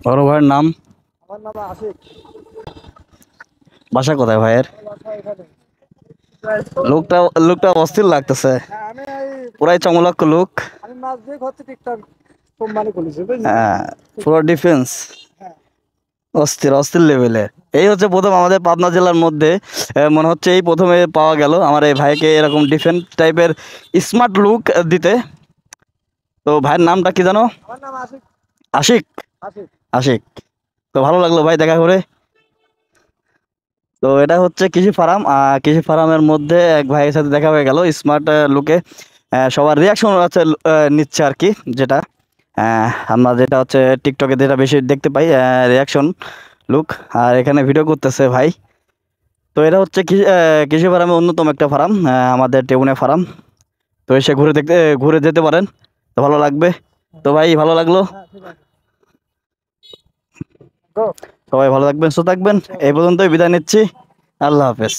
বড় ভাইয়ের নাম? আমার নাম আশিক। বাসা কোথায় ভাইয়ের? আমার বাসা এখানে। লোকটা লোকটা অস্থির লাগতেছে, হ্যাঁ, পুরাই চমলক্ষ লোক। আমি মাছ দিয়ে হচ্ছে টিকটক কোম্পানি খুলেছি, বুঝলি? হ্যাঁ, পুরো ডিফেন্স, হ্যাঁ। অস্থির অস্থির লেভেলের। এই হচ্ছে প্রথম আমাদের পাবনা জেলার মধ্যে মনে হচ্ছে এই প্রথমে পাওয়া গেল আমার এই ভাইকে এরকম ডিফেন্স টাইপের স্মার্ট লুক দিতে। তো ভাইয়ের নামটা কি জানো? আমার নাম আশিক। আশিক। আশিক। আশিক। তো ভালো লাগলো ভাই দেখা করে। তো এটা হচ্ছে কৃষি ফার্ম, কৃষি ফার্মের মধ্যে এক ভাইয়ের সাথে দেখা হয়ে গেল স্মার্ট লুকে। সবার রিয়াকশন আছে নিচ্ছে আর কি, যেটা আমরা যেটা হচ্ছে টিকটকে যেটা বেশি দেখতে পাই, রিয়াকশন লুক। আর এখানে ভিডিও করতেছে ভাই। তো এটা হচ্ছে কৃষি ফার্মের অন্যতম একটা ফার্ম, আমাদের টেউনে ফার্ম। তো এসে ঘুরে যেতে পারেন, তো ভালো লাগবে। তো ভাই ভালো লাগলো। হ্যাঁ, ঠিক আছে। গো। সবাই ভালো থাকবেন, সুস্থ থাকবেন। এই পর্যন্তই বিদায় নিচ্ছি। আল্লাহ হাফেজ।